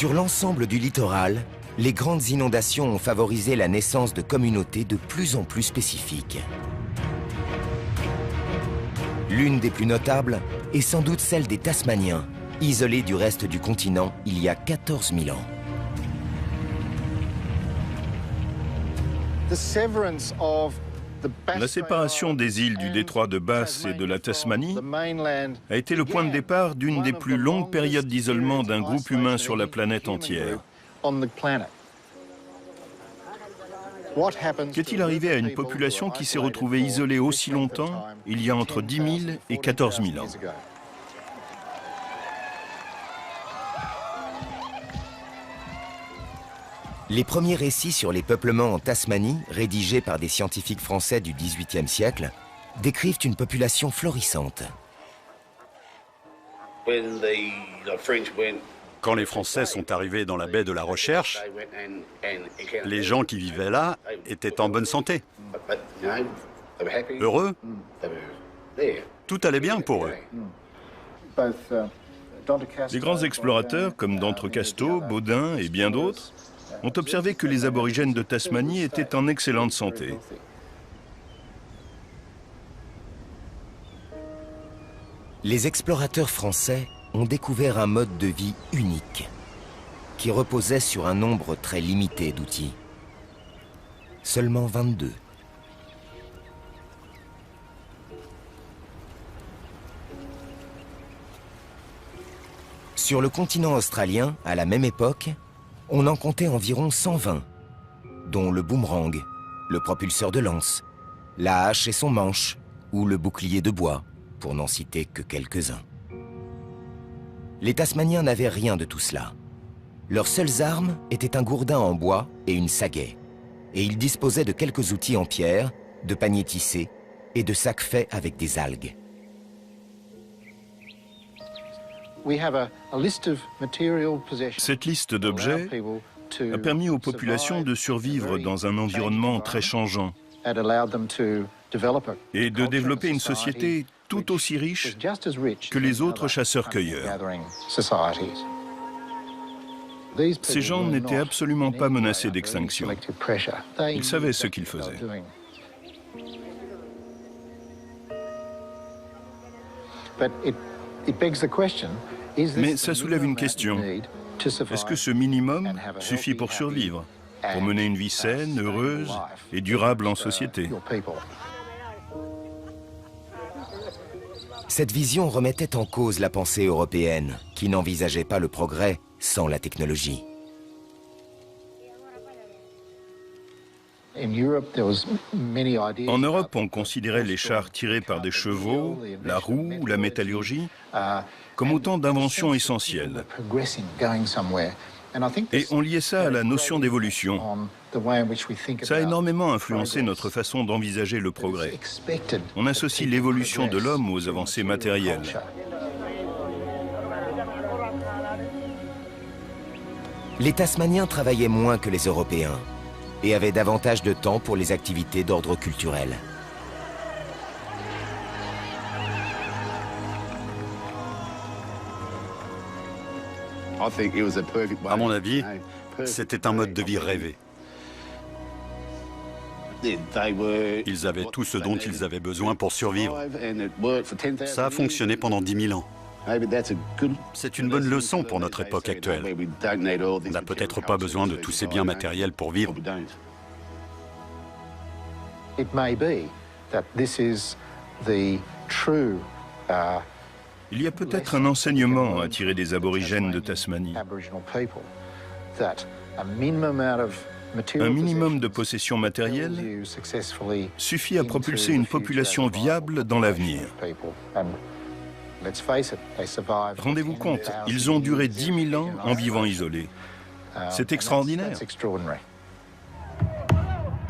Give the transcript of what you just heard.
Sur l'ensemble du littoral, les grandes inondations ont favorisé la naissance de communautés de plus en plus spécifiques. L'une des plus notables est sans doute celle des Tasmaniens, isolés du reste du continent il y a 14 000 ans. La séparation des îles du détroit de Bass et de la Tasmanie a été le point de départ d'une des plus longues périodes d'isolement d'un groupe humain sur la planète entière. Qu'est-il arrivé à une population qui s'est retrouvée isolée aussi longtemps, il y a entre 10 000 et 14 000 ans? Les premiers récits sur les peuplements en Tasmanie, rédigés par des scientifiques français du XVIIIe siècle, décrivent une population florissante. Quand les Français sont arrivés dans la baie de la Recherche, les gens qui vivaient là étaient en bonne santé. Heureux. Tout allait bien pour eux. Les grands explorateurs, comme d'Entrecasteaux, Baudin et bien d'autres, ont observé que les aborigènes de Tasmanie étaient en excellente santé. Les explorateurs français ont découvert un mode de vie unique, qui reposait sur un nombre très limité d'outils. Seulement 22. Sur le continent australien, à la même époque, on en comptait environ 120, dont le boomerang, le propulseur de lance, la hache et son manche, ou le bouclier de bois, pour n'en citer que quelques-uns. Les Tasmaniens n'avaient rien de tout cela. Leurs seules armes étaient un gourdin en bois et une sagaie, et ils disposaient de quelques outils en pierre, de paniers tissés et de sacs faits avec des algues. Cette liste d'objets a permis aux populations de survivre dans un environnement très changeant et de développer une société tout aussi riche que les autres chasseurs-cueilleurs. Ces gens n'étaient absolument pas menacés d'extinction. Ils savaient ce qu'ils faisaient. Mais ça soulève une question. Est-ce que ce minimum suffit pour survivre, pour mener une vie saine, heureuse et durable en société? Cette vision remettait en cause la pensée européenne, qui n'envisageait pas le progrès sans la technologie. En Europe, on considérait les chars tirés par des chevaux, la roue ou la métallurgie comme autant d'inventions essentielles. Et on liait ça à la notion d'évolution. Ça a énormément influencé notre façon d'envisager le progrès. On associe l'évolution de l'homme aux avancées matérielles. Les Tasmaniens travaillaient moins que les Européens et avaient davantage de temps pour les activités d'ordre culturel. À mon avis, c'était un mode de vie rêvé. Ils avaient tout ce dont ils avaient besoin pour survivre. Ça a fonctionné pendant 10 000 ans. C'est une bonne leçon pour notre époque actuelle. On n'a peut-être pas besoin de tous ces biens matériels pour vivre. Il y a peut-être un enseignement à tirer des aborigènes de Tasmanie. Un minimum de possession matérielle suffit à propulser une population viable dans l'avenir. Rendez-vous compte, ils ont duré 10 000 ans en vivant isolés. C'est extraordinaire.